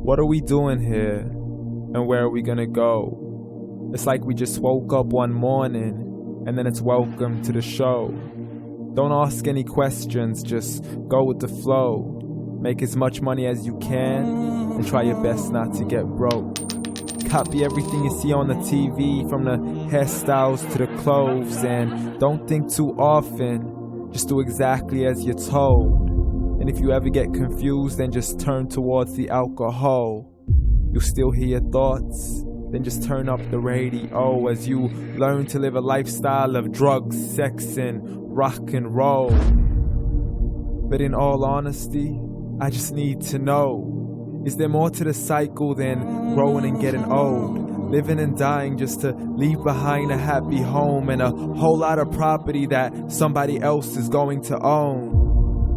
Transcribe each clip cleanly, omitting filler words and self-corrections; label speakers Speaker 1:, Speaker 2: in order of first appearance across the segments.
Speaker 1: What are we doing here? And where are we gonna go? It's like we just woke up one morning and then it's welcome to the show. Don't ask any questions, just go with the flow. Make as much money as you can and try your best not to get broke. Copy everything you see on the TV, from the hairstyles to the clothes, and don't think too often, just do exactly as you're told. And if you ever get confused, then just turn towards the alcohol. You'll still hear your thoughts, then just turn up the radio as you learn to live a lifestyle of drugs, sex, and rock and roll. But in all honesty, I just need to know, is there more to the cycle than growing and getting old? Living and dying just to leave behind a happy home and a whole lot of property that somebody else is going to own.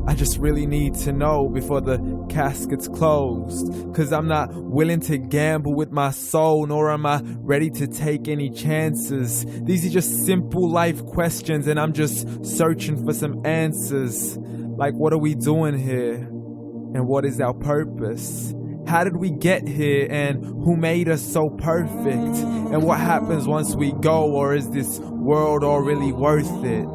Speaker 1: I just really need to know before the casket's closed, 'cause I'm not willing to gamble with my soul, nor am I ready to take any chances. These are just simple life questions and I'm just searching for some answers. Like, what are we doing here? And what is our purpose? How did we get here, and who made us so perfect? And what happens once we go, or is this world all really worth it?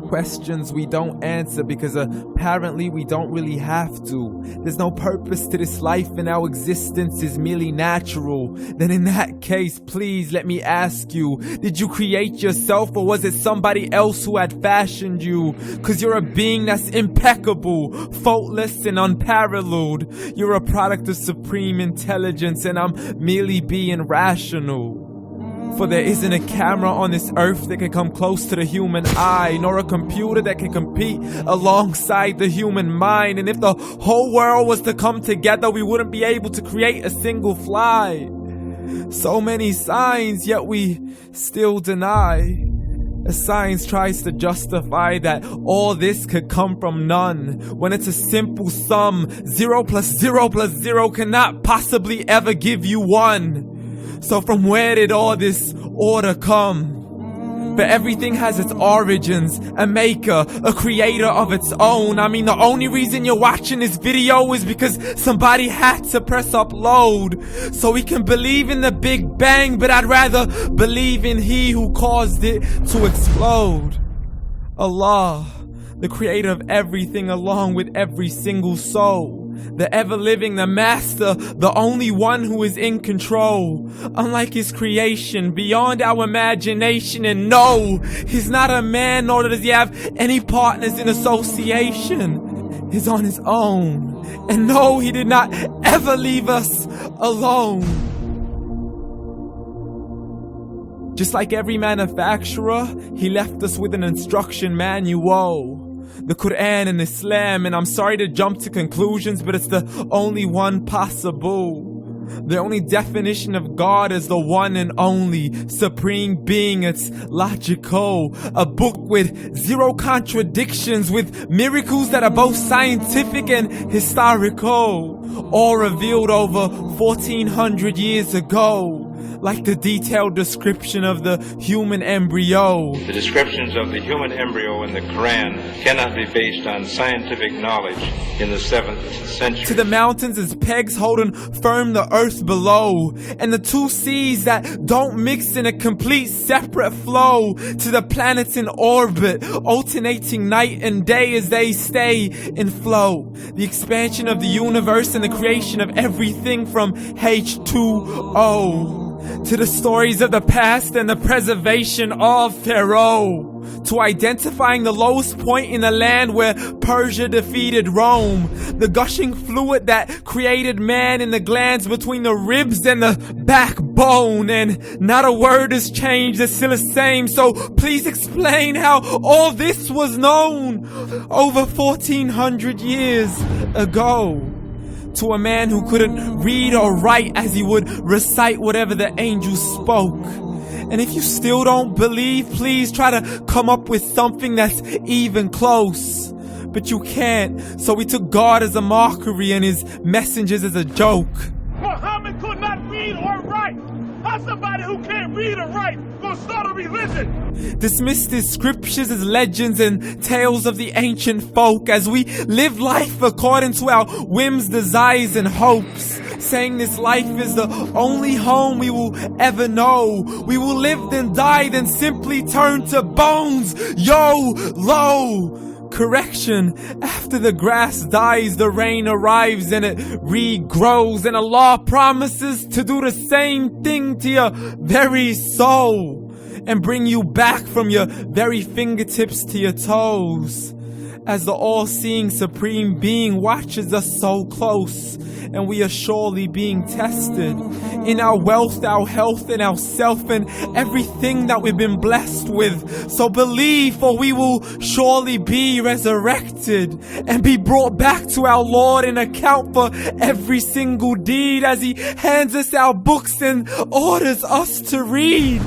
Speaker 1: Questions we don't answer because apparently we don't really have to. There's no purpose to this life and our existence is merely natural. Then in that case, please let me ask you, did you create yourself, or was it somebody else who had fashioned you? 'Cause you're a being that's impeccable, faultless and unparalleled. You're a product of supreme intelligence and I'm merely being rational. For there isn't a camera on this earth that can come close to the human eye, nor a computer that can compete alongside the human mind. And if the whole world was to come together, we wouldn't be able to create a single fly. So many signs, yet we still deny. As science tries to justify that all this could come from none, when it's a simple sum. 0 plus 0 plus 0 cannot possibly ever give you 1. So from where did all this order come? But everything has its origins, a maker, a creator of its own. I mean, the only reason you're watching this video is because somebody had to press upload. So we can believe in the Big Bang, but I'd rather believe in He who caused it to explode. Allah, the creator of everything along with every single soul. The ever-living, the master, the only one who is in control. Unlike his creation, beyond our imagination. And no, he's not a man, nor does he have any partners in association. He's on his own. And no, he did not ever leave us alone. Just like every manufacturer, he left us with an instruction manual. The Quran and Islam, and I'm sorry to jump to conclusions, but it's the only one possible. The only definition of God is the one and only supreme being. It's logical, a book with 0 contradictions, with miracles that are both scientific and historical, all revealed over 1400 years ago. Like the detailed description of the human embryo.
Speaker 2: The descriptions of the human embryo in the Quran cannot be based on scientific knowledge in the 7th century.
Speaker 1: To the mountains as pegs holding firm the earth below, and the 2 seas that don't mix in a complete separate flow. To the planets in orbit, alternating night and day as they stay in flow. The expansion of the universe and the creation of everything from H2O. To the stories of the past and the preservation of Pharaoh. To identifying the lowest point in the land where Persia defeated Rome. The gushing fluid that created man in the glands between the ribs and the backbone. And not a word has changed, it's still the same. So please explain how all this was known over 1400 years ago. To a man who couldn't read or write, as he would recite whatever the angels spoke. And if you still don't believe, please try to come up with something that's even close. But you can't, so we took God as a mockery and his messengers as a joke.
Speaker 3: Muhammad could not read or write. How's somebody who can't read or write gonna start a religion?
Speaker 1: Dismissed his scriptures as legends and tales of the ancient folk, as we live life according to our whims, desires, and hopes. saying this life is the only home we will ever know. We will live then die, then simply turn to bones. YOLO! Correction, after the grass dies, the rain arrives and it regrows, and Allah promises to do the same thing to your very soul and bring you back from your very fingertips to your toes, as the all-seeing supreme being watches us so close, and we are surely being tested in our wealth, our health, and our self, and everything that we've been blessed with. So believe, for we will surely be resurrected and be brought back to our Lord and account for every single deed, as He hands us our books and orders us to read.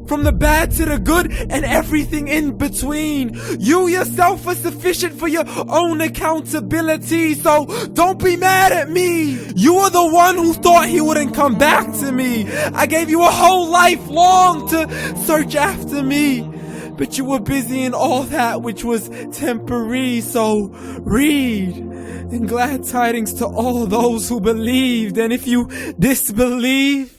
Speaker 1: From the bad to the good and everything in between. You yourself are sufficient for your own accountability, so don't be mad at me. You are the one who thought He wouldn't come back to me. I gave you a whole life long to search after me, but you were busy in all that which was temporary. So read, and glad tidings to all those who believed. And if you disbelieve,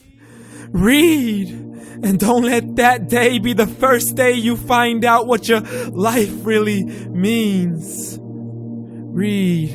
Speaker 1: read. And don't let that day be the first day you find out what your life really means. Read.